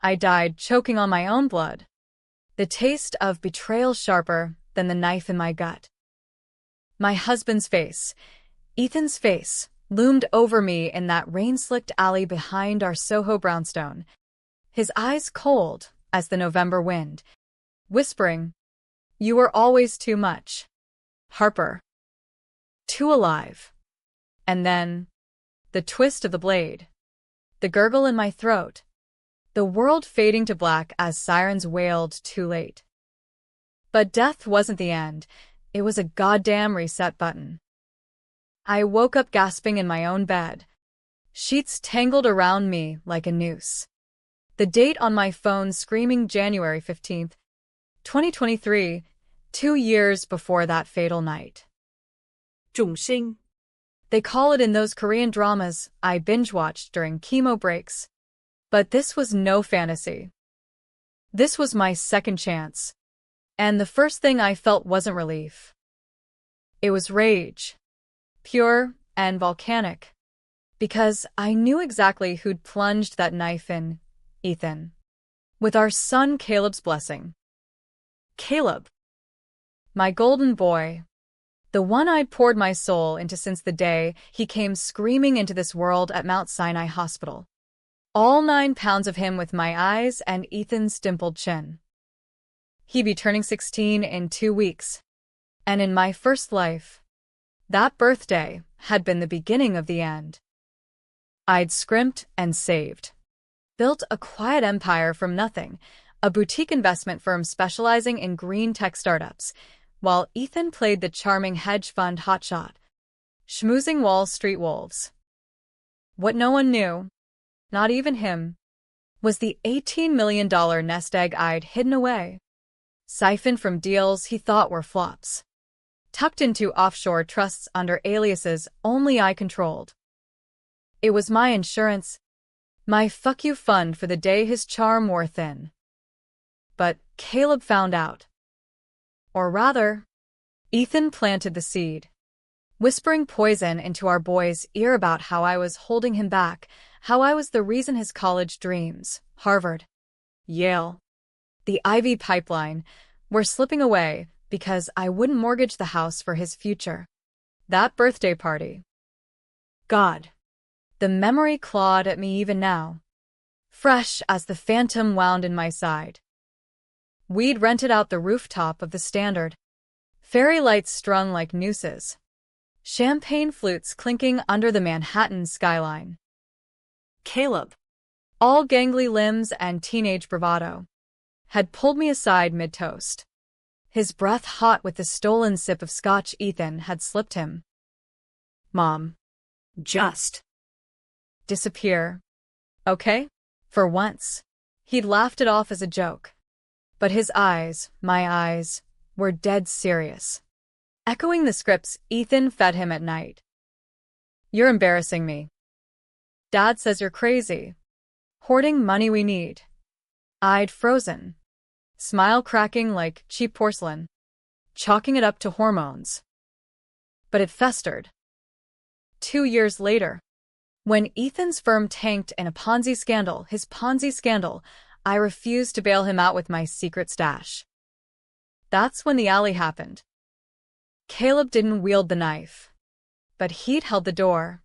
I died choking on my own blood. The taste of betrayal sharper than the knife in my gut. My husband's face, Ethan's face, loomed over me in that rain-slicked alley behind our Soho brownstone, his eyes cold as the November wind, whispering, "You were always too much, Harper. Too alive." And then, the twist of the blade, the gurgle in my throat, the world fading to black as sirens wailed too late. But death wasn't the end, it was a goddamn reset button. I woke up gasping in my own bed, sheets tangled around me like a noose. The date on my phone screaming January 15th, 2023, 2 years before that fatal night. 众生. They call it in those Korean dramas I binge-watched during chemo breaks. But this was no fantasy. This was my second chance. And the first thing I felt wasn't relief. It was rage. Pure and volcanic. Because I knew exactly who'd plunged that knife in Ethan. With our son Caleb's blessing. Caleb. My golden boy. The one I'd poured my soul into since the day he came screaming into this world at Mount Sinai Hospital. All 9 pounds of him with my eyes and Ethan's dimpled chin. He'd be turning 16 in 2 weeks. And in my first life, that birthday had been the beginning of the end. I'd scrimped and saved. Built a quiet empire from nothing, a boutique investment firm specializing in green tech startups, while Ethan played the charming hedge fund hotshot, schmoozing Wall Street wolves. What no one knew, not even him, was the $18 million nest egg I'd hidden away, siphoned from deals he thought were flops, tucked into offshore trusts under aliases only I controlled. It was my insurance, my fuck you fund for the day his charm wore thin. But Caleb found out. Or rather, Ethan planted the seed, whispering poison into our boy's ear about how I was holding him back, how I was the reason his college dreams, Harvard, Yale, the Ivy pipeline, were slipping away because I wouldn't mortgage the house for his future. That birthday party. God. The memory clawed at me even now, fresh as the phantom wound in my side. We'd rented out the rooftop of the Standard, fairy lights strung like nooses, champagne flutes clinking under the Manhattan skyline. Caleb, all gangly limbs and teenage bravado, had pulled me aside mid-toast. His breath hot with the stolen sip of scotch Ethan had slipped him. "Mom. Just. Disappear. Okay?" For once. He'd laughed it off as a joke. But his eyes, my eyes, were dead serious. Echoing the scripts Ethan fed him at night. "You're embarrassing me. Dad says you're crazy. Hoarding money we need." I'd frozen. Smile cracking like cheap porcelain. Chalking it up to hormones. But it festered. 2 years later, when Ethan's firm tanked in a Ponzi scandal, his Ponzi scandal, I refused to bail him out with my secret stash. That's when the alley happened. Caleb didn't wield the knife, but he'd held the door,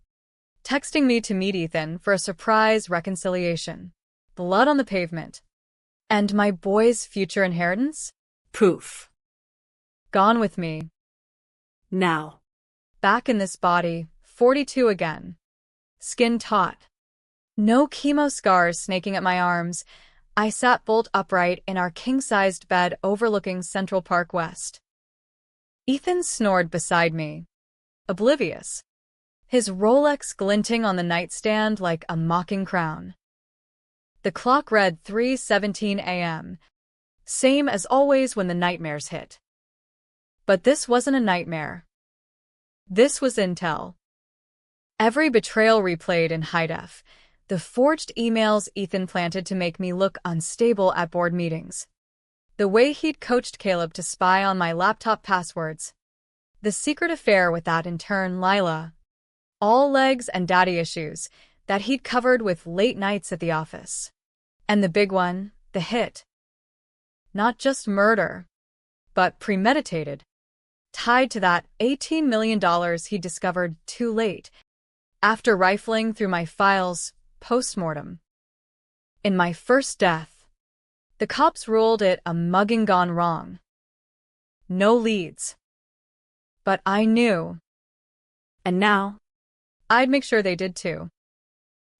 texting me to meet Ethan for a surprise reconciliation. Blood on the pavement. And my boy's future inheritance? Poof. Gone with me. Now. Back in this body, 42 again. Skin taut. No chemo scars snaking at my arms. I sat bolt upright in our king-sized bed overlooking Central Park West. Ethan snored beside me, oblivious, his Rolex glinting on the nightstand like a mocking crown. The clock read 3:17 a.m., same as always when the nightmares hit. But this wasn't a nightmare. This was intel. Every betrayal replayed in high def, the forged emails Ethan planted to make me look unstable at board meetings. The way he'd coached Caleb to spy on my laptop passwords. The secret affair with that intern Lila. All legs and daddy issues that he'd covered with late nights at the office. And the big one, the hit. Not just murder, but premeditated, tied to that $18 million he discovered too late, after rifling through my files post-mortem. In my first death, the cops ruled it a mugging gone wrong. No leads. But I knew. And now? I'd make sure they did too.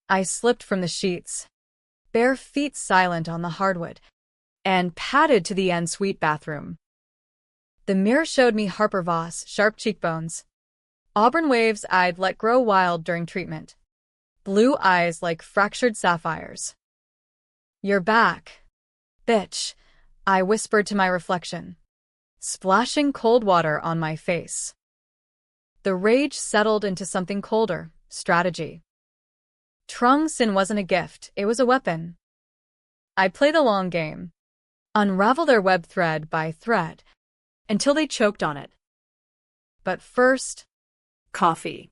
I slipped from the sheets, bare feet silent on the hardwood, and padded to the ensuite bathroom. The mirror showed me Harper Voss, sharp cheekbones, auburn waves I'd let grow wild during treatment, blue eyes like fractured sapphires. "You're back, bitch," I whispered to my reflection, splashing cold water on my face. The rage settled into something colder, strategy. Trung Sin wasn't a gift, it was a weapon. I'd play the long game, unravel their web thread by thread, until they choked on it. But first, Coffee.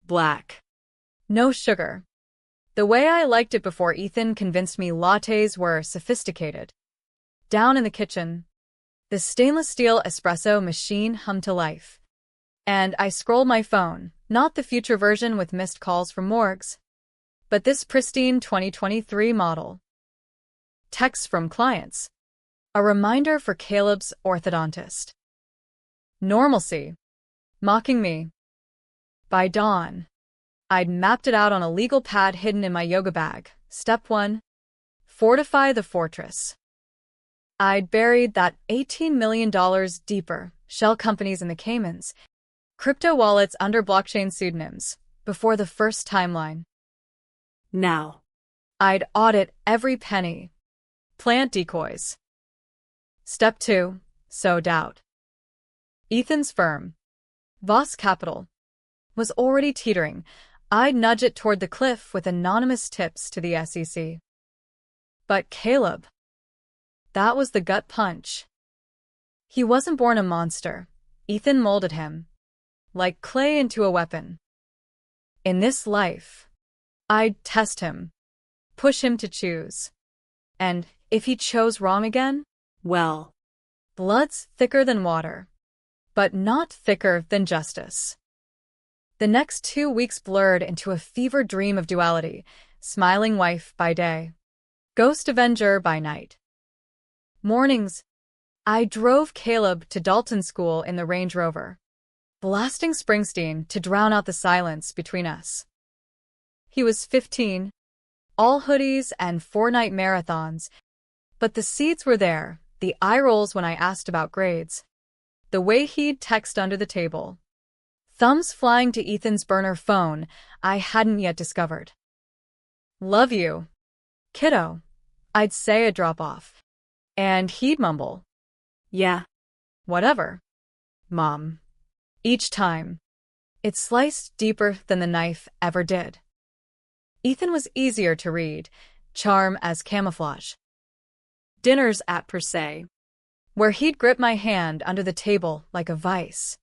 Black. no sugar. The way I liked it before Ethan convinced me lattes were sophisticated. Down in the kitchen, the stainless steel espresso machine hummed to life. And I scrolled my phone, not the future version with missed calls from morgues, but this pristine 2023 model. Texts from clients. A reminder for Caleb's orthodontist. Normalcy. Mocking me. By dawn, I'd mapped it out on a legal pad hidden in my yoga bag. Step 1. Fortify the fortress. I'd buried that $18 million deeper, shell companies in the Caymans, crypto wallets under blockchain pseudonyms, before the first timeline. Now. I'd audit every penny. Plant decoys. Step 2. Sow doubt. Ethan's firm, Voss Capital, was already teetering. I'd nudge it toward the cliff with anonymous tips to the SEC. But Caleb, that was the gut punch. He wasn't born a monster. Ethan molded him, like clay into a weapon. In this life, I'd test him, push him to choose. And if he chose wrong again, Well. blood's thicker than water, but not thicker than justice. The next 2 weeks blurred into a fevered dream of duality, smiling wife by day, ghost avenger by night. Mornings, I drove Caleb to Dalton School in the Range Rover, blasting Springsteen to drown out the silence between us. He was 15, all hoodies and 4-night marathons, but the seeds were there, the eye rolls when I asked about grades, the way he'd text under the table, thumbs flying to Ethan's burner phone I hadn't yet discovered. "Love you, kiddo," I'd say at drop-off, and he'd mumble, Yeah. "Whatever, Mom." Each time, it sliced deeper than the knife ever did. Ethan was easier to read, charm as camouflage. Dinners at Per Se, where he'd grip my hand under the table like a vice,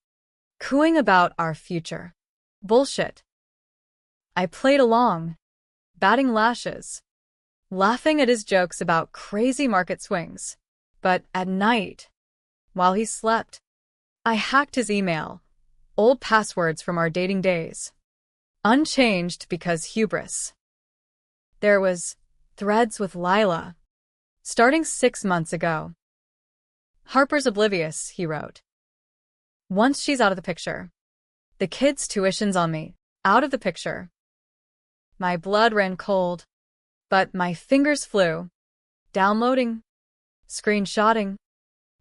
cooing about our future. Bullshit. I played along, batting lashes, laughing at his jokes about crazy market swings. But at night, while he slept, I hacked his email, old passwords from our dating days, unchanged because hubris. There was threads with Lila, starting 6 months ago. "Harper's oblivious," he wrote. "Once she's out of the picture. The kids' tuition's on me, out of the picture." My blood ran cold, but my fingers flew, downloading, screenshotting,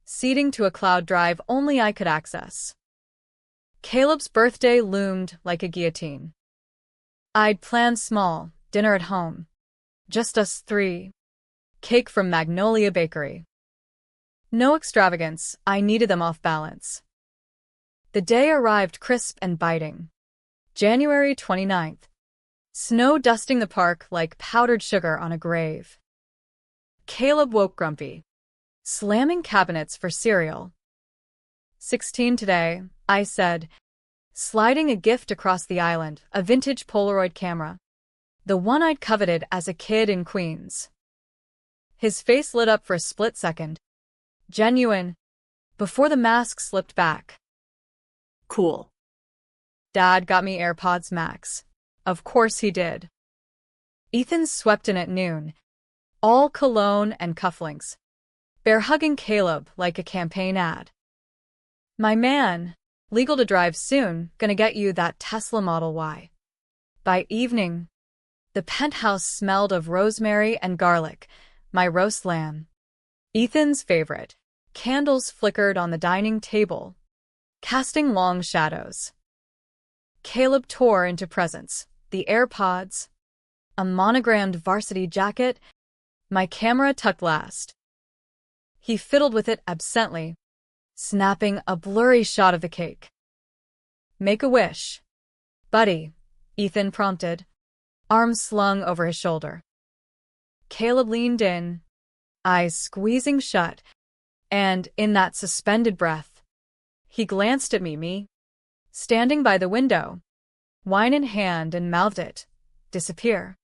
seeding to a cloud drive only I could access. Caleb's birthday loomed like a guillotine. I'd planned small, dinner at home, just us 3, cake from Magnolia Bakery. No extravagance, I needed them off balance. The day arrived crisp and biting. January 29th. Snow dusting the park like powdered sugar on a grave. Caleb woke grumpy, slamming cabinets for cereal. 16 today, I said, sliding a gift across the island, a vintage Polaroid camera. The one I'd coveted as a kid in Queens. His face lit up for a split second. Genuine. Before the mask slipped back. Cool. Dad got me AirPods Max. Of course he did. Ethan swept in at noon. All cologne and cufflinks. Bear-hugging Caleb like a campaign ad. My man, legal to drive soon, gonna get you that Tesla Model Y. By evening, the penthouse smelled of rosemary and garlic, my roast lamb. Ethan's favorite. Candles flickered on the dining table, casting long shadows. Caleb tore into presents, the AirPods, a monogrammed varsity jacket, my camera tucked last. He fiddled with it absently, snapping a blurry shot of the cake. Make a wish, buddy, Ethan prompted, arms slung over his shoulder. Caleb leaned in, eyes squeezing shut, and in that suspended breath, he glanced at me, standing by the window, wine in hand, and mouthed it, disappear.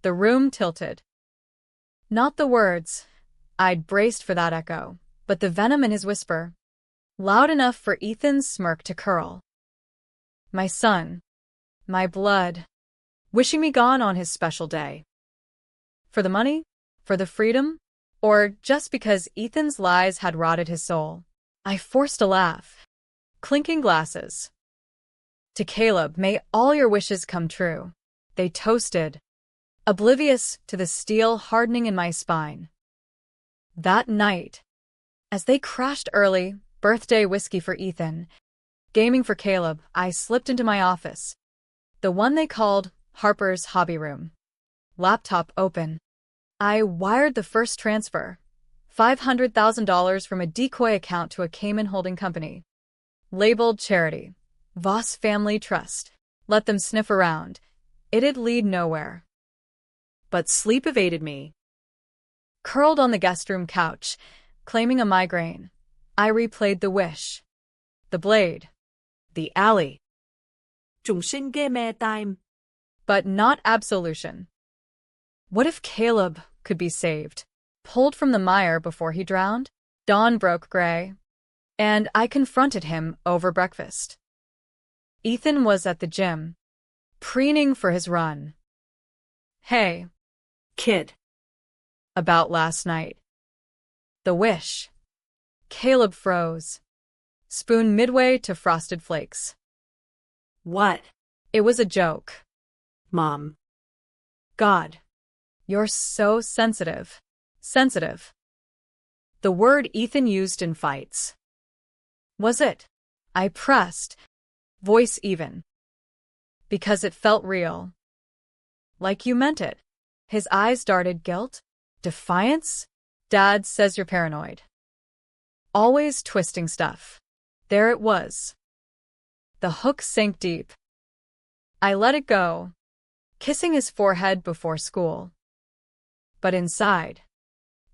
The room tilted. Not the words. I'd braced for that echo, but the venom in his whisper, loud enough for Ethan's smirk to curl. My son, my blood, wishing me gone on his special day. For the money? For the freedom? Or just because Ethan's lies had rotted his soul? I forced a laugh. Clinking glasses. To Caleb, may all your wishes come true. They toasted, oblivious to the steel hardening in my spine. That night, as they crashed early, birthday whiskey for Ethan, gaming for Caleb, I slipped into my office. The one they called Harper's hobby room. Laptop open. I wired the first transfer, $500,000 from a decoy account to a Cayman holding company. Labeled charity. Voss Family Trust. Let them sniff around. It'd lead nowhere. But sleep evaded me. Curled on the guest room couch, claiming a migraine, I replayed the wish. The blade. The alley. Trùng sinh ghê mê time. But not absolution. What if Caleb could be saved? Pulled from the mire before he drowned? Dawn broke gray, and I confronted him over breakfast. Ethan was at the gym, preening for his run. Hey, Kid. about last night. The wish. Caleb froze, spoon midway to frosted flakes. What? It was a joke. Mom. God, you're so sensitive. Sensitive. The word Ethan used in fights. Was it? I pressed, voice even. Because it felt real. Like you meant it. His eyes darted guilt, defiance. Dad says you're paranoid. Always twisting stuff. There it was. The hook sank deep. I let it go, kissing his forehead before school. But inside,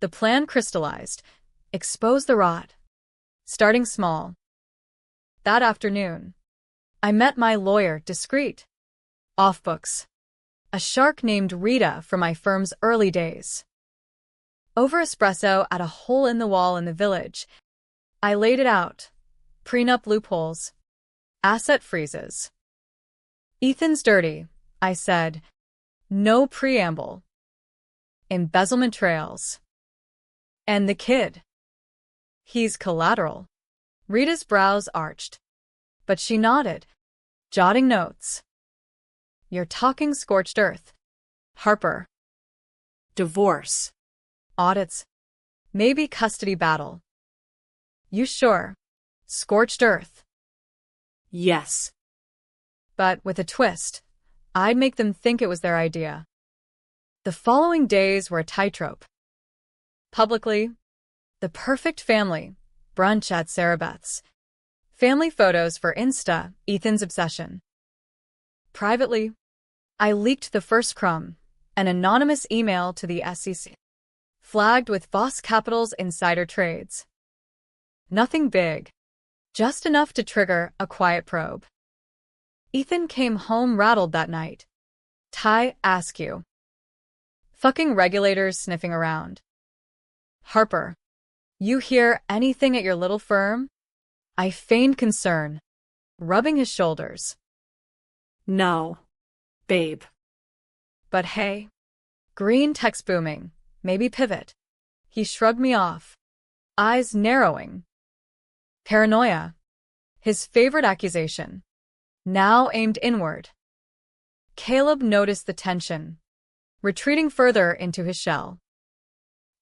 the plan crystallized, exposed the rot. Starting small. That afternoon, I met my lawyer, discreet. Off books. A shark named Rita from my firm's early days. Over espresso at a hole in the wall in the village, I laid it out. Prenup loopholes. Asset freezes. Ethan's dirty, I said. No preamble. Embezzlement trails. And the kid. He's collateral. Rita's brows arched, but she nodded, jotting notes. You're talking scorched earth. Harper. Divorce. Audits. Maybe custody battle. You sure? Scorched earth. Yes. But with a twist. I'd make them think it was their idea. The following days were a tightrope. Publicly, the perfect family, brunch at Sarah Beth's. Family photos for Insta, Ethan's obsession. Privately, I leaked the first crumb, an anonymous email to the SEC, flagged with Voss Capital's insider trades. Nothing big, just enough to trigger a quiet probe. Ethan came home rattled that night. Ty, ask you. Fucking regulators sniffing around. Harper, you hear anything at your little firm? I feigned concern, rubbing his shoulders. No, babe. But hey, green text booming, maybe pivot. He shrugged me off, eyes narrowing. Paranoia, his favorite accusation, now aimed inward. Caleb noticed the tension, retreating further into his shell.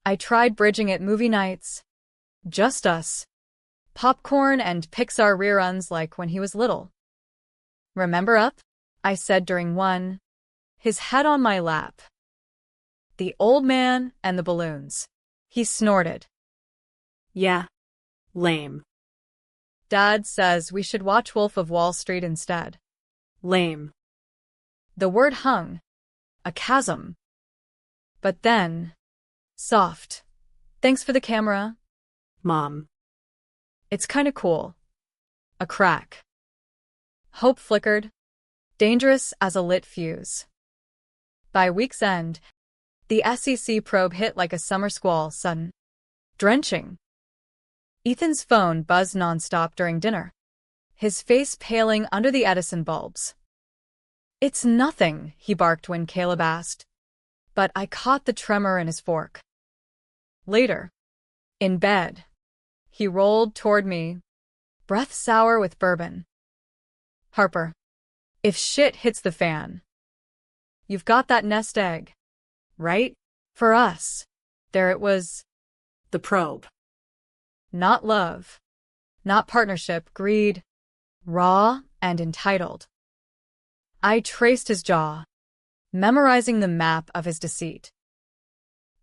I tried bridging it movie nights. Just us. Popcorn and Pixar reruns like when he was little. Remember Up? I said during one. His head on my lap. The old man and the balloons. He snorted. Yeah. Lame. Dad says we should watch Wolf of Wall Street instead. Lame. The word hung. A chasm. But then, soft. Thanks for the camera. Mom. It's kinda cool. A crack. Hope flickered. Dangerous as a lit fuse. By week's end, the SEC probe hit like a summer squall, sudden. Drenching. Ethan's phone buzzed nonstop during dinner, his face paling under the Edison bulbs. It's nothing, he barked when Caleb asked. But I caught the tremor in his fork. Later, in bed, he rolled toward me, breath sour with bourbon. Harper, if shit hits the fan, you've got that nest egg, right? For us, there it was. The probe. Not love, not partnership, greed, raw and entitled. I traced his jaw, memorizing the map of his deceit.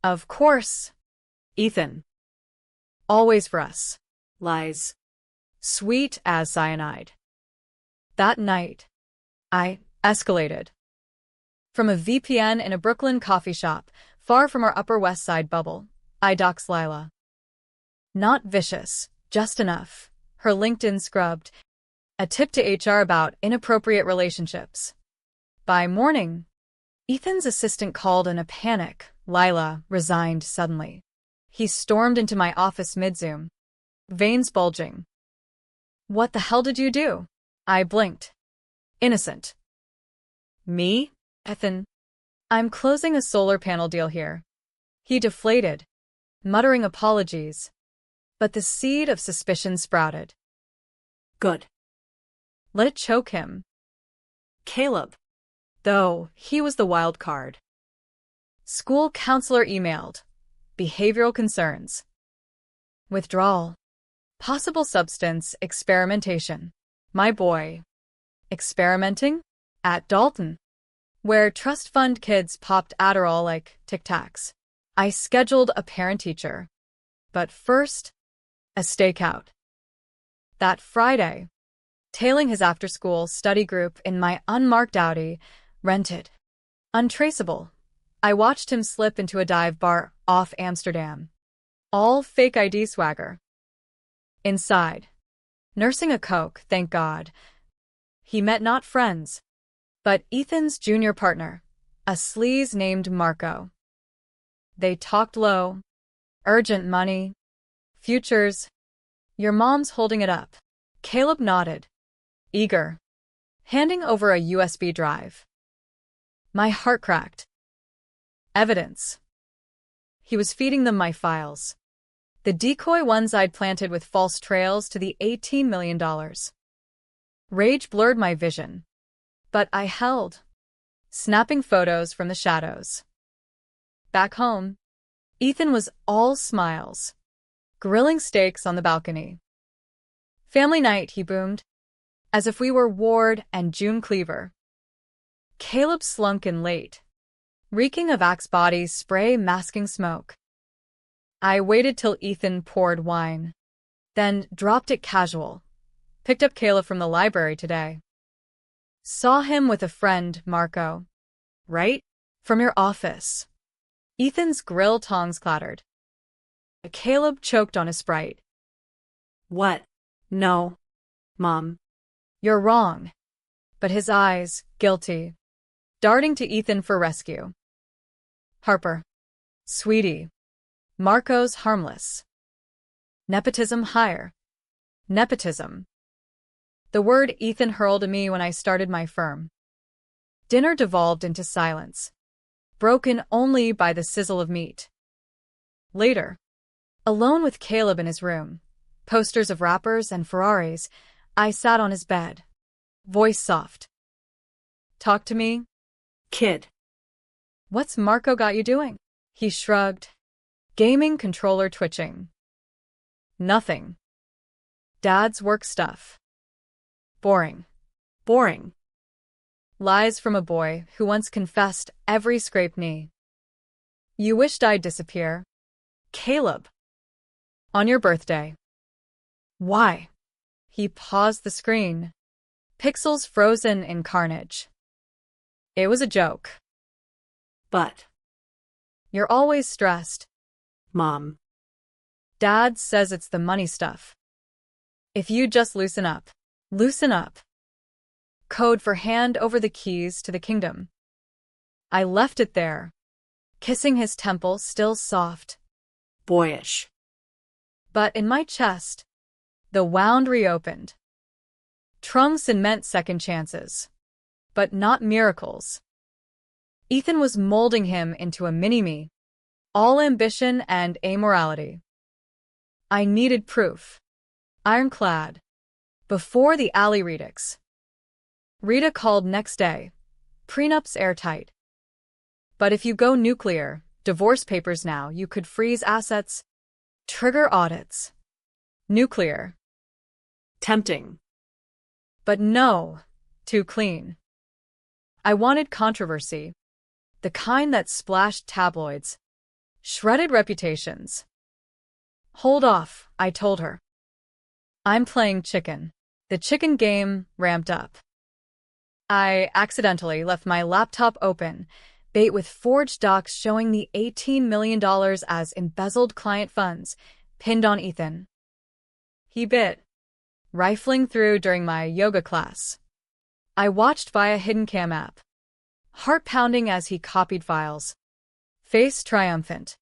Of course, Ethan. always for us. Lies. Sweet as cyanide. That night, I escalated. From a VPN in a Brooklyn coffee shop, far from our Upper West Side bubble, I doxed Lila. Not vicious, just enough. Her LinkedIn scrubbed. A tip to HR about inappropriate relationships. By morning, Ethan's assistant called in a panic. Lila resigned suddenly. He stormed into my office mid-Zoom, veins bulging. What the hell did you do? I blinked. Innocent. Me? Ethan. I'm closing a solar panel deal here. He deflated, muttering apologies. But the seed of suspicion sprouted. Good. Let it choke him. Caleb. Though, he was the wild card. School counselor emailed. Behavioral concerns. Withdrawal. Possible substance experimentation. My boy. Experimenting? At Dalton, where trust fund kids popped Adderall like Tic Tacs. I scheduled a parent-teacher. But first, a stakeout. That Friday, tailing his after-school study group in my unmarked Audi, rented. Untraceable. I watched him slip into a dive bar off Amsterdam. All fake ID swagger. Inside, nursing a Coke, thank God, he met not friends, but Ethan's junior partner, a sleaze named Marco. They talked low. Urgent money. Futures. Your mom's holding it up. Caleb nodded. Eager. Handing over a USB drive. My heart cracked. Evidence. He was feeding them my files. The decoy ones I'd planted with false trails to the $18 million. Rage blurred my vision. But I held. Snapping photos from the shadows. Back home, Ethan was all smiles. Grilling steaks on the balcony. Family night, he boomed. As if we were Ward and June Cleaver. Caleb slunk in late, reeking of Axe body spray masking smoke. I waited till Ethan poured wine, then dropped it casual. Picked up Caleb from the library today. Saw him with a friend, Marco. Right? From your office. Ethan's grill tongs clattered. Caleb choked on his Sprite. What? No. Mom. You're wrong. But his eyes, guilty. Darting to Ethan for rescue. Harper. Sweetie. Marco's harmless. Nepotism higher. Nepotism. The word Ethan hurled at me when I started my firm. Dinner devolved into silence, broken only by the sizzle of meat. Later, alone with Caleb in his room, posters of rappers and Ferraris, I sat on his bed, voice soft. Talk to me? Kid. What's Marco got you doing? He shrugged, gaming controller twitching. Nothing. Dad's work stuff. Boring. Boring. Lies from a boy who once confessed every scraped knee. You wished I'd disappear. Caleb. On your birthday. Why? He paused the screen. Pixels frozen in carnage. It was a joke. But. You're always stressed. Mom. Dad says it's the money stuff. If you just loosen up. Loosen up. Code for hand over the keys to the kingdom. I left it there, kissing his temple still soft. Boyish. But in my chest, the wound reopened. Trunks meant second chances, but not miracles. Ethan was molding him into a mini-me, all ambition and amorality. I needed proof. Ironclad. Before the alley redux. Rita called next day. Prenups airtight. But if you go nuclear, divorce papers now, you could freeze assets, trigger audits. Nuclear. Tempting. But no, too clean. I wanted controversy. The kind that splashed tabloids, shredded reputations. Hold off, I told her. I'm playing chicken. The chicken game ramped up. I accidentally left my laptop open, bait with forged docs showing the $18 million as embezzled client funds, pinned on Ethan. He bit, rifling through during my yoga class. I watched via hidden cam app, heart pounding as he copied files. Face triumphant.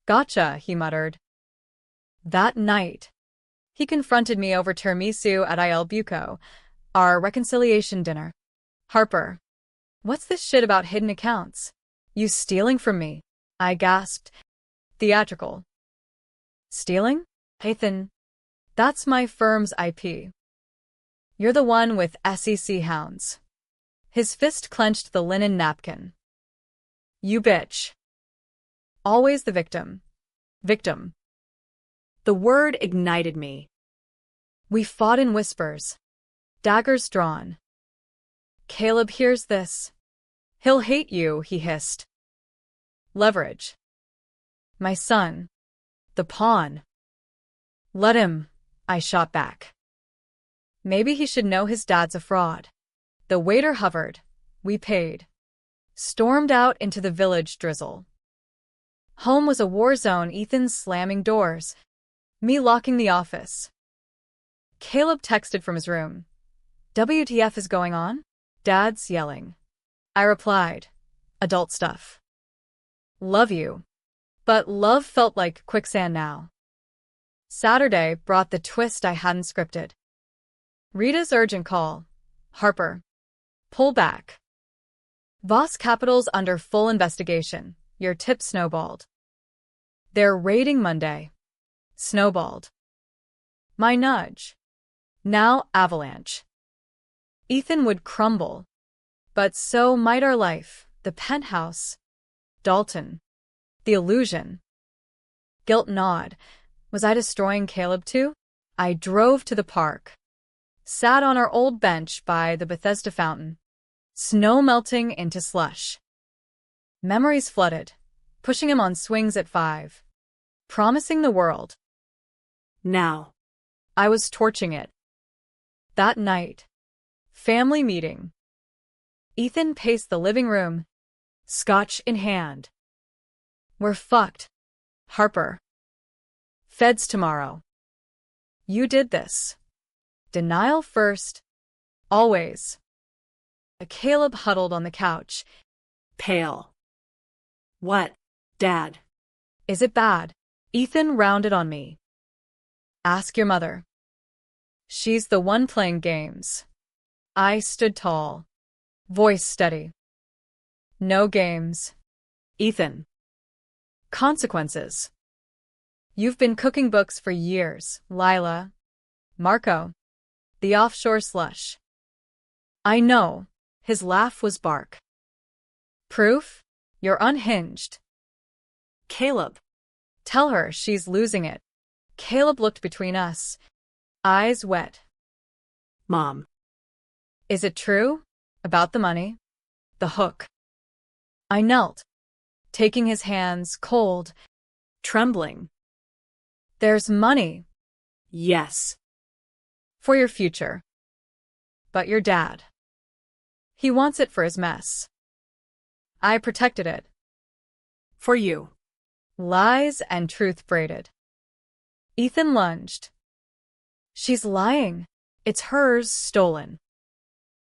Gotcha, he muttered. That night, he confronted me over tiramisu at Il Buco, our reconciliation dinner. Harper, what's this shit about hidden accounts? You stealing from me? I gasped. Theatrical. Stealing? Ethan, that's my firm's IP. You're the one with SEC hounds. His fist clenched the linen napkin. You bitch. Always the victim. Victim. The word ignited me. We fought in whispers. Daggers drawn. Caleb hears this. He'll hate you, he hissed. Leverage. My son. The pawn. Let him, I shot back. Maybe he should know his dad's a fraud. The waiter hovered. We paid. Stormed out into the village drizzle. Home was a war zone, Ethan slamming doors. Me locking the office. Caleb texted from his room. WTF is going on? Dad's yelling. I replied. Adult stuff. Love you. But love felt like quicksand now. Saturday brought the twist I hadn't scripted. Rita's urgent call. Harper. Pull back. Voss Capital's under full investigation. Your tip snowballed. They're raiding Monday. Snowballed. My nudge. Now avalanche. Ethan would crumble. But so might our life, the penthouse. Dalton. The illusion. Guilt gnawed. Was I destroying Caleb too? I drove to the park. Sat on our old bench by the Bethesda fountain. Snow melting into slush. Memories flooded, pushing him on swings at 5. Promising the world. Now. I was torching it. That night. Family meeting. Ethan paced the living room, scotch in hand. We're fucked. Harper. Feds tomorrow. You did this. Denial first. Always. Caleb huddled on the couch. Pale. What, Dad? Is it bad? Ethan rounded on me. Ask your mother. She's the one playing games. I stood tall, voice steady. No games. Ethan. Consequences. You've been cooking books for years, Lila. Marco. The offshore slush. I know. His laugh was bark. Proof? You're unhinged. Caleb. Tell her she's losing it. Caleb looked between us, eyes wet. Mom. Is it true? About the money? The hook. I knelt, taking his hands, cold, Trembling. There's money. Yes. For your future. But your dad. He wants it for his mess. I protected it. For you. Lies and truth braided. Ethan lunged. She's lying. It's hers, stolen.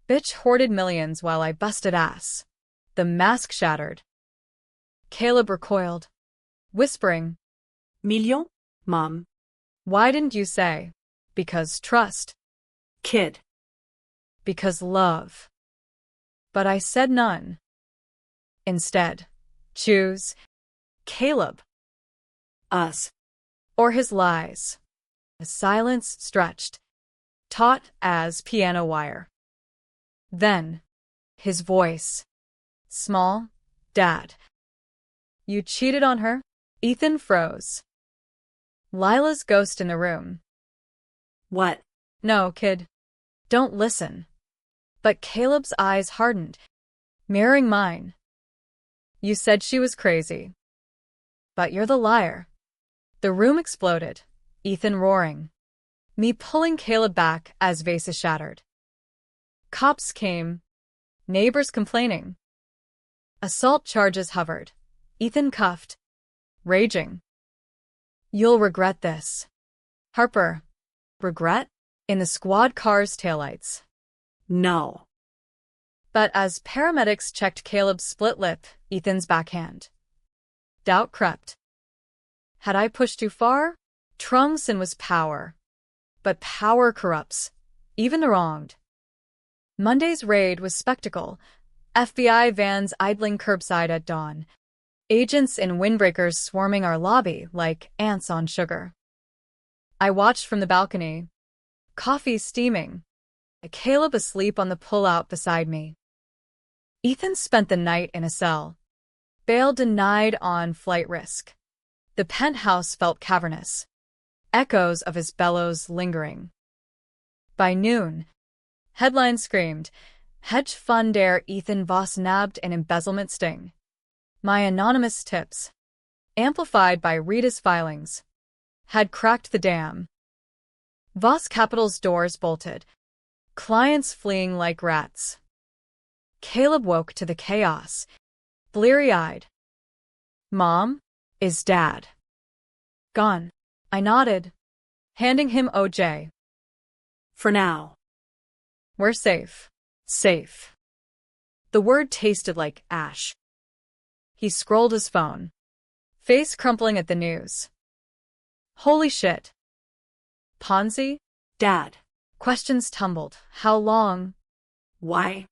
Bitch hoarded millions while I busted ass. The mask shattered. Caleb recoiled, whispering, Million? Mom. Why didn't you say? Because trust. Kid. Because love. But I said none. Instead, choose Caleb. Us. Or his lies. The silence stretched, taut as piano wire. Then, his voice. Small, Dad. You cheated on her? Ethan froze. Lila's ghost in the room. What? No, kid. Don't listen. But Caleb's eyes hardened, mirroring mine. You said she was crazy. But you're the liar. The room exploded, Ethan roaring. Me pulling Caleb back as vases shattered. Cops came. Neighbors complaining. Assault charges hovered. Ethan cuffed. Raging. You'll regret this. Harper. Regret? In the squad car's taillights. No. But as paramedics checked Caleb's split lip, Ethan's backhand. Doubt crept. Had I pushed too far? Trungson was power. But power corrupts, even the wronged. Monday's raid was spectacle. FBI vans idling curbside at dawn. Agents in windbreakers swarming our lobby like ants on sugar. I watched from the balcony. Coffee steaming. Caleb asleep on the pull-out beside me. Ethan spent the night in a cell. Bail denied on flight risk. The penthouse felt cavernous. Echoes of his bellows lingering. By noon, headlines screamed, Hedge fund heir Ethan Voss nabbed an embezzlement sting. My anonymous tips, amplified by Rita's filings, had cracked the dam. Voss Capital's doors bolted, clients fleeing like rats. Caleb woke to the chaos, bleary-eyed. Mom? Is Dad gone? I nodded, handing him OJ. For now. We're safe. Safe. The word tasted like ash. He scrolled his phone, face crumpling at the news. Holy shit. Ponzi? Dad. Questions tumbled. How long? Why?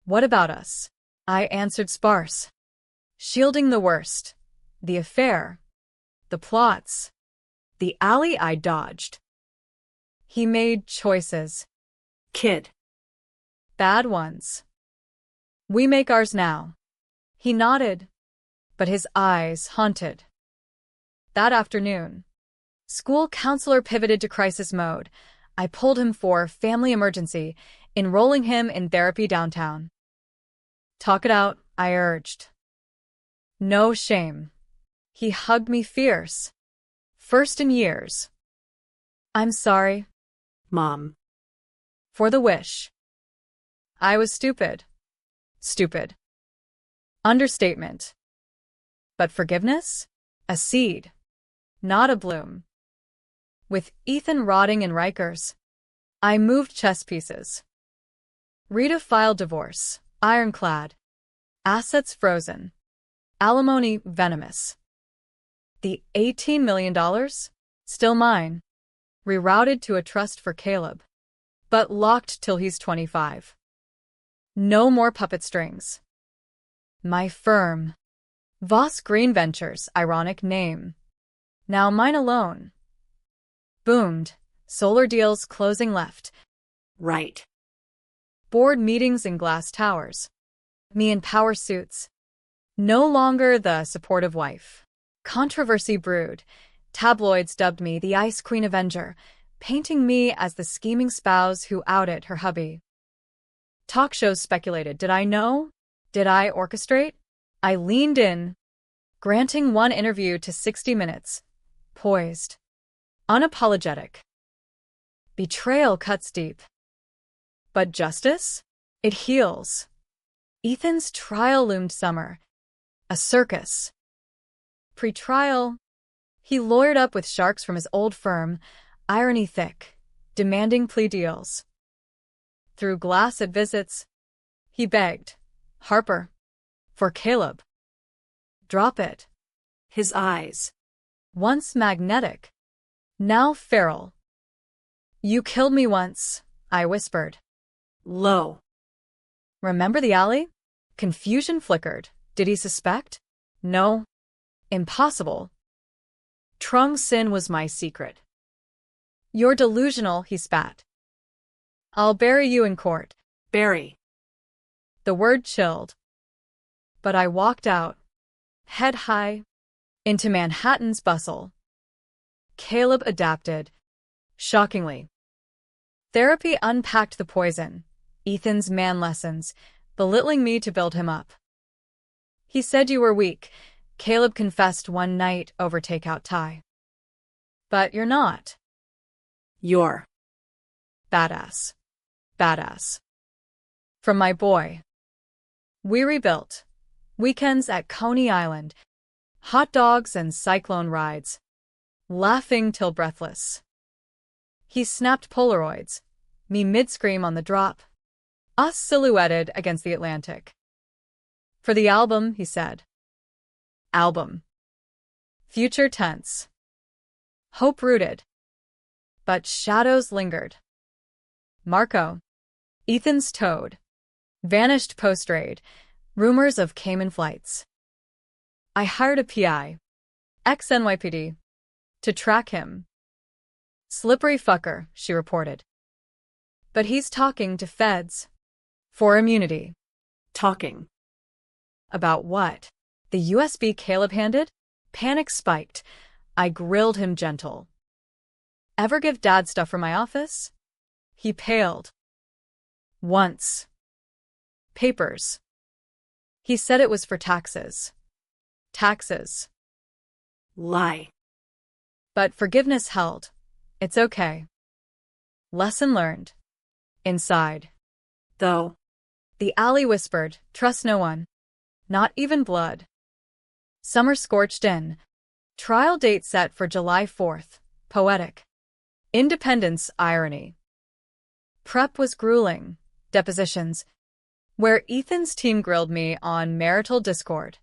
What about us? I answered sparse. Shielding the worst. The affair. The plots. The alley I dodged. He made choices. Kid. Bad ones. We make ours now. He nodded, but his eyes haunted. That afternoon, school counselor pivoted to crisis mode. I pulled him for family emergency, enrolling him in therapy downtown. Talk it out, I urged. No shame. He hugged me fierce. First in years. I'm sorry. Mom. For the wish. I was stupid. Stupid. Understatement. But forgiveness? A seed. Not a bloom. With Ethan rotting in Rikers, I moved chess pieces. Rita filed divorce, ironclad. Assets frozen. Alimony venomous. The $18 million? Still mine. Rerouted to a trust for Caleb. But locked till he's 25. No more puppet strings. My firm. Voss Green Ventures, ironic name. Now mine alone. Boomed. Solar deals closing left. Right. Board meetings in glass towers. Me in power suits. No longer the supportive wife. Controversy brewed. Tabloids dubbed me the Ice Queen Avenger, painting me as the scheming spouse who outed her hubby. Talk shows speculated, did I know? Did I orchestrate? I leaned in, granting one interview to 60 Minutes. Poised. Unapologetic. Betrayal cuts deep. But justice? It heals. Ethan's trial loomed summer. A circus. Pre-trial, he lawyered up with sharks from his old firm, irony thick, demanding plea deals. Through glass at visits, he begged, Harper, for Caleb. Drop it. His eyes. Once magnetic, now feral. You killed me once, I whispered. Low. Remember the alley? Confusion flickered. Did he suspect? No. Impossible. Trung Sin was my secret. You're delusional, he spat. I'll bury you in court. Bury. The word chilled. But I walked out, head high, into Manhattan's bustle. Caleb adapted, shockingly. Therapy unpacked the poison, Ethan's man lessons, belittling me to build him up. He said you were weak, Caleb confessed one night over takeout Thai. But you're not. You're. Badass. Badass. From my boy. We rebuilt. Weekends at Coney Island. Hot dogs and cyclone rides. Laughing till breathless. He snapped Polaroids. Me mid-scream on the drop. Us silhouetted against the Atlantic. For the album, he said. Album. Future tense. Hope rooted. But shadows lingered. Marco. Ethan's toad. Vanished post-raid. Rumors of Cayman flights. I hired a PI. Ex-NYPD. To track him. Slippery fucker, she reported. But he's talking to feds. For immunity. Talking. About what? The USB Caleb handed? Panic spiked. I grilled him gentle. Ever give Dad stuff from my office? He paled. Once. Papers. He said it was for taxes. Taxes. Lie. But forgiveness held. It's okay. Lesson learned. Inside. Though. The alley whispered, trust no one. Not even blood. Summer scorched in. Trial date set for July 4th. Poetic. Independence irony. Prep was grueling. Depositions. Where Ethan's team grilled me on marital discord.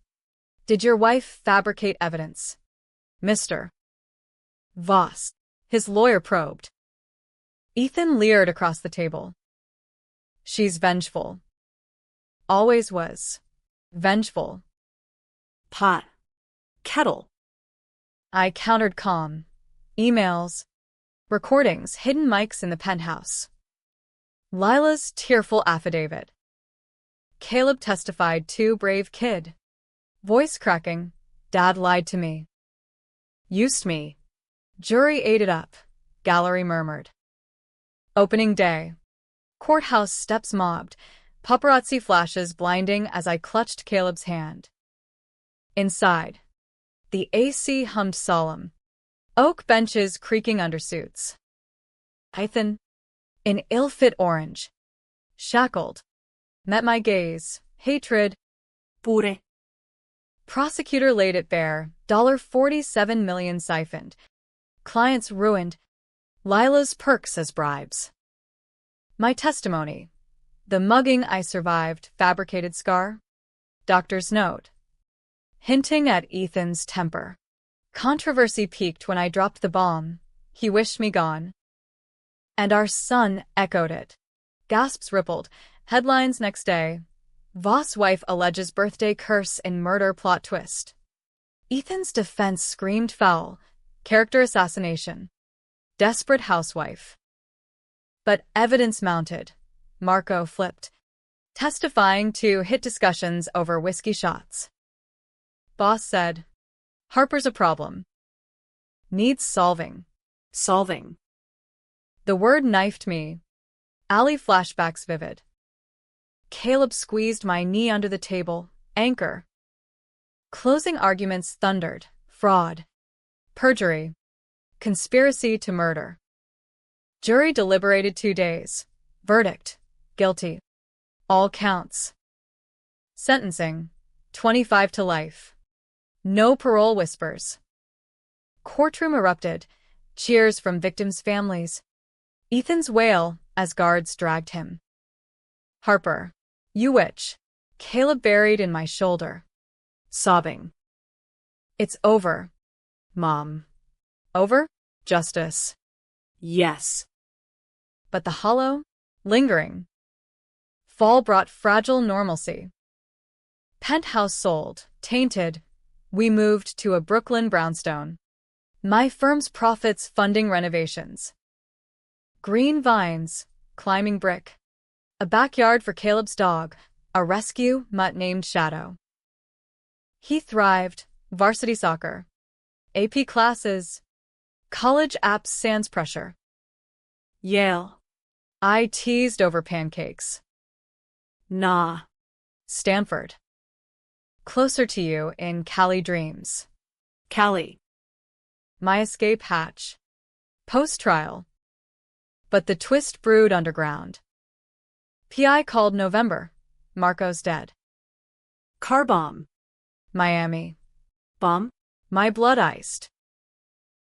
Did your wife fabricate evidence? Mr. Voss. His lawyer probed. Ethan leered across the table. She's vengeful. Always was. Vengeful. Pot. Kettle. I countered calm. Emails. Recordings, hidden mics in the penthouse. Lila's tearful affidavit. Caleb testified too, brave kid. Voice cracking. Dad lied to me. Used me. Jury ate it up. Gallery murmured. Opening day. Courthouse steps mobbed. Paparazzi flashes blinding as I clutched Caleb's hand. Inside. The AC hummed solemn. Oak benches creaking under suits. Ethan. In ill-fit orange. Shackled. Met my gaze. Hatred. Pure. Prosecutor laid it bare. $47 million siphoned. Clients ruined. Lila's perks as bribes. My testimony. The mugging I survived, fabricated scar. Doctor's note. Hinting at Ethan's temper. Controversy peaked when I dropped the bomb. He wished me gone. And our son echoed it. Gasps rippled. Headlines next day. Voss wife alleges birthday curse in murder plot twist. Ethan's defense screamed foul. Character assassination. Desperate housewife. But evidence mounted. Marco flipped, testifying to hit discussions over whiskey shots. Boss said, Harper's a problem. Needs solving. Solving. The word knifed me. Allie flashbacks vivid. Caleb squeezed my knee under the table. Anchor. Closing arguments thundered. Fraud. Perjury. Conspiracy to murder. Jury deliberated 2 days. Verdict. Guilty. All counts. Sentencing. 25 to life. No parole whispers. Courtroom erupted. Cheers from victims' families. Ethan's wail as guards dragged him. Harper. You witch. Caleb buried in my shoulder. Sobbing. It's over, Mom. Over? Justice. Yes. But the hollow, lingering. Fall brought fragile normalcy. Penthouse sold, tainted. We moved to a Brooklyn brownstone. My firm's profits funding renovations. Green vines, climbing brick. A backyard for Caleb's dog, a rescue mutt named Shadow. He thrived, varsity soccer. AP classes. College apps sans pressure. Yale. I teased over pancakes. Nah. Stanford. Closer to you in Cali dreams. Cali. My escape hatch. Post-trial. But the twist brewed underground. PI called November. Marco's dead. Car bomb. Miami. Bomb. My blood iced.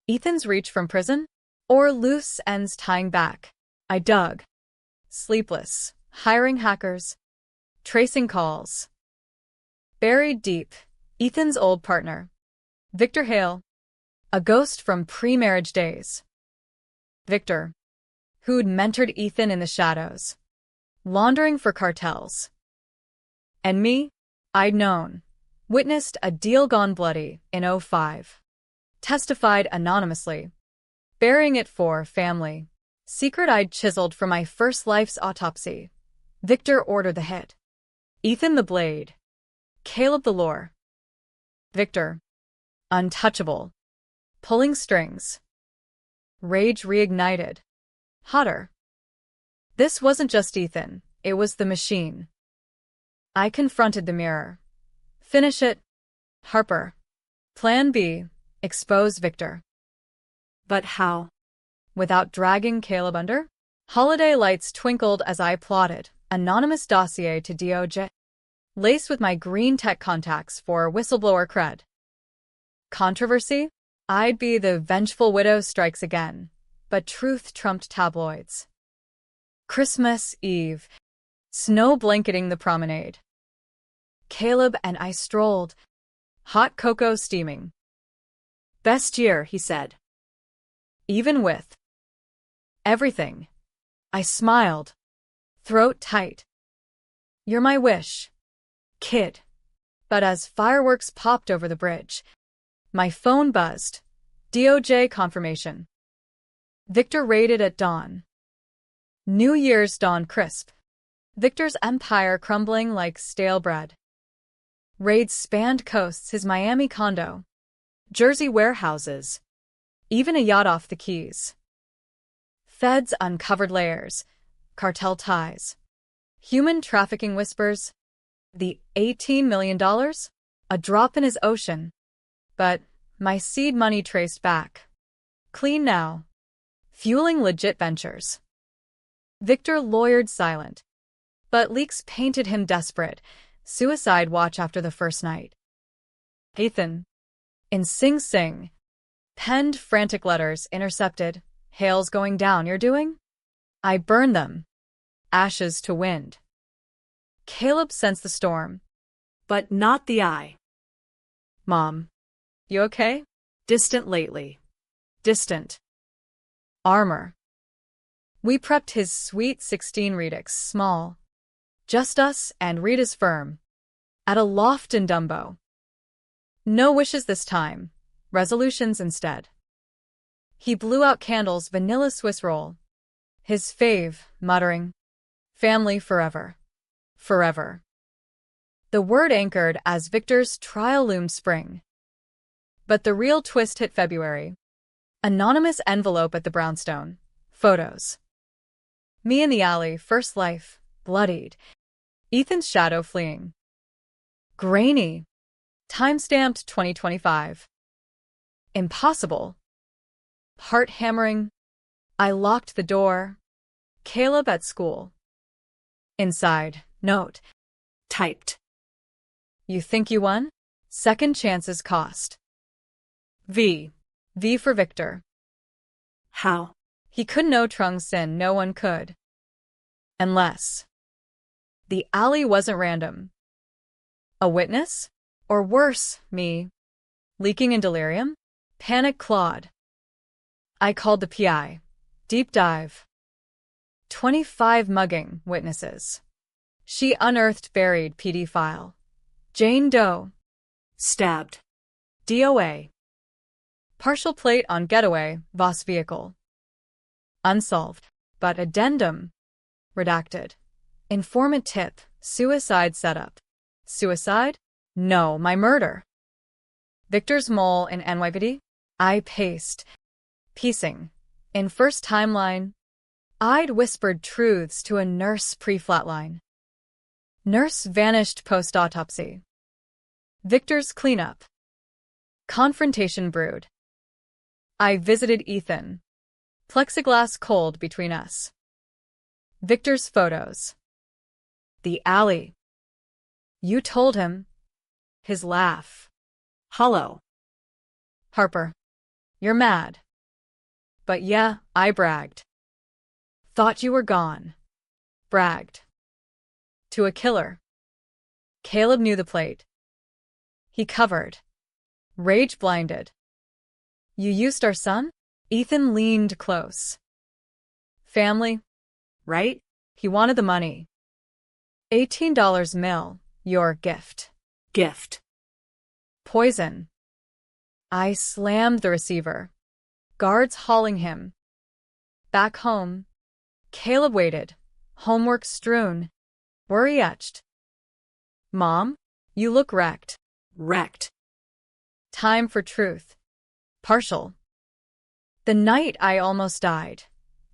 Ethan's reach from prison? Or loose ends tying back. I dug. Sleepless. Hiring hackers. Tracing calls. Buried deep. Ethan's old partner. Victor Hale. A ghost from pre-marriage days. Victor. Who'd mentored Ethan in the shadows. Laundering for cartels. And me? I'd known. Witnessed a deal gone bloody in '05. Testified anonymously. Burying it for family. Secret I'd chiseled from my first life's autopsy. Victor ordered the hit. Ethan the blade. Caleb the lore. Victor. Untouchable. Pulling strings. Rage reignited. Hotter. This wasn't just Ethan, it was the machine. I confronted the mirror. Finish it. Harper. Plan B. Expose Victor. But how? Without dragging Caleb under? Holiday lights twinkled as I plotted. Anonymous dossier to DOJ. Laced with my green tech contacts for whistleblower cred. Controversy? I'd be the vengeful widow strikes again. But truth trumped tabloids. Christmas Eve. Snow blanketing the promenade. Caleb and I strolled. Hot cocoa steaming. Best year, he said. Even with everything. I smiled. Throat tight. You're my wish, kid. But as fireworks popped over the bridge, my phone buzzed. DOJ confirmation. Victor raided at dawn. New Year's dawn crisp. Victor's empire crumbling like stale bread. Raids spanned coasts, his Miami condo. Jersey warehouses. Even a yacht off the Keys. Feds uncovered layers. Cartel ties. Human trafficking whispers. The $18 million? A drop in his ocean. But my seed money traced back. Clean now. Fueling legit ventures. Victor lawyered silent. But leaks painted him desperate. Suicide watch after the first night. Ethan. In Sing Sing. Penned frantic letters intercepted. Hail's going down, you're doing? I burn them. Ashes to wind. Caleb sensed the storm. But not the eye. Mom. You okay? Distant lately. Distant. Armor. We prepped his sweet 16 Redux small. Just us and Rita's firm. At a loft in Dumbo. No wishes this time. Resolutions instead. He blew out candles vanilla Swiss roll. His fave, muttering, family forever. Forever. The word anchored as Victor's trial loomed spring. But the real twist hit February. Anonymous envelope at the brownstone. Photos. Me in the alley, first life, bloodied. Ethan's shadow fleeing. Grainy. Time-stamped 2025. Impossible. Heart hammering. I locked the door. Caleb at school. Inside, note. Typed. You think you won? Second chances cost. V. V for Victor. How? He could know Trung Sin, no one could. Unless. The alley wasn't random. A witness? Or worse, me. Leaking in delirium? Panic clawed. I called the PI. Deep dive. 25 mugging witnesses. She unearthed buried PD file. Jane Doe. Stabbed. DOA. Partial plate on getaway, Voss vehicle. Unsolved, but addendum. Redacted. Informant tip, suicide setup. Suicide? No, my murder. Victor's mole in NYPD? I paced. Piecing. In first timeline. I'd whispered truths to a nurse pre-flatline. Nurse vanished post-autopsy. Victor's cleanup. Confrontation brewed. I visited Ethan. Plexiglass cold between us. Victor's photos. The alley. You told him. His laugh. Hollow. Harper. You're mad. But yeah, I bragged. Thought you were gone. Bragged. To a killer. Caleb knew the plate. He covered. Rage blinded. You used our son? Ethan leaned close. Family, right? He wanted the money. $18 mil, your gift. Gift. Poison. I slammed the receiver. Guards hauling him. Back home. Caleb waited. Homework strewn. Worry etched. Mom, you look wrecked. Wrecked. Time for truth. Partial. The night I almost died.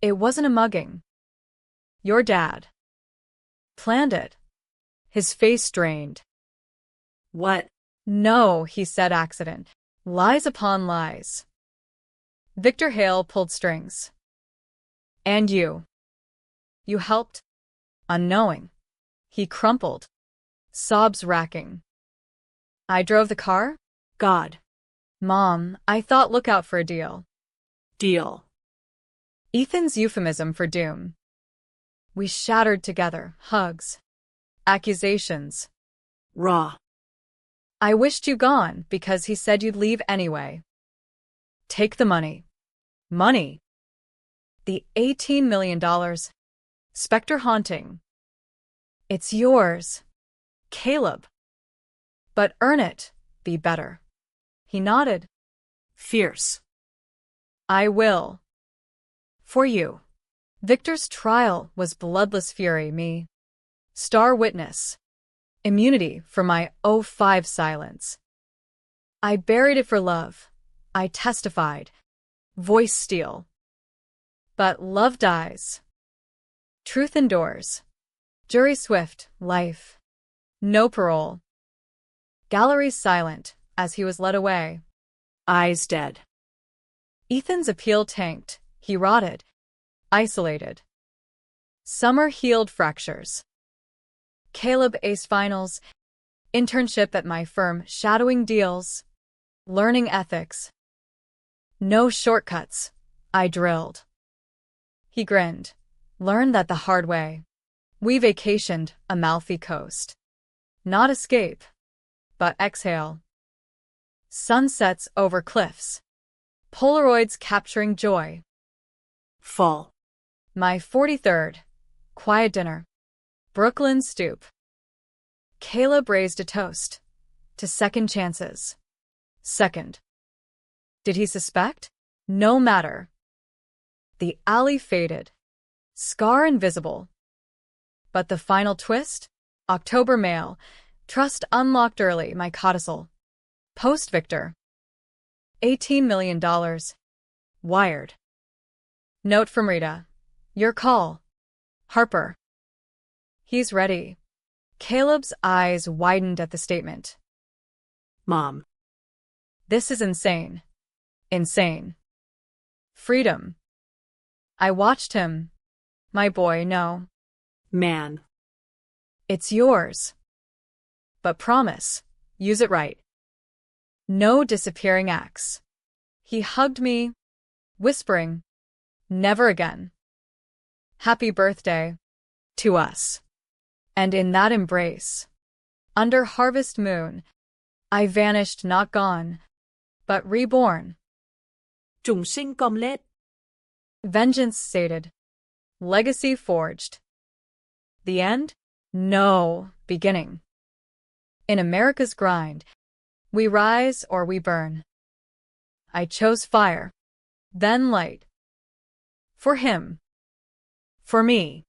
It wasn't a mugging. Your dad. Planned it. His face drained. What? No, he said, accident. Lies upon lies. Victor Hale pulled strings. And you. You helped? Unknowing. He crumpled. Sobs racking. I drove the car? God. Mom, I thought look out for a deal. Deal. Ethan's euphemism for doom. We shattered together, hugs. Accusations. Raw. I wished you gone because he said you'd leave anyway. Take the money. Money. The $18 million. Spectre haunting. It's yours. Caleb. But earn it. Be better. He nodded. Fierce. I will. For you. Victor's trial was bloodless fury, me. Star witness. Immunity for my '05 silence. I buried it for love. I testified. Voice steel. But love dies. Truth endures. Jury swift, life. No parole. Galleries silent as he was led away. Eyes dead. Ethan's appeal tanked. He rotted. Isolated. Summer healed fractures. Caleb ace finals. Internship at my firm, shadowing deals. Learning ethics. No shortcuts. I drilled. He grinned. Learned that the hard way. We vacationed Amalfi Coast. Not escape, but exhale. Sunsets over cliffs. Polaroids capturing joy. Fall. My 43rd. Quiet dinner. Brooklyn stoop. Caleb raised a toast. To second chances. Second. Did he suspect? No matter. The alley faded. Scar invisible. But the final twist? October mail. Trust unlocked early, my codicil. Post Victor. $18 million. Wired. Note from Rita. Your call. Harper. He's ready. Caleb's eyes widened at the statement. Mom. This is insane. Insane. Freedom. I watched him. My boy, no. Man. It's yours. But promise, use it right. No disappearing acts. He hugged me, whispering, never again. Happy birthday. To us. And in that embrace, under harvest moon, I vanished not gone, but reborn. Trùng sinh comlet. Vengeance sated. Legacy forged. The end? No, beginning. In America's grind, we rise or we burn. I chose fire, then light. For him. For me.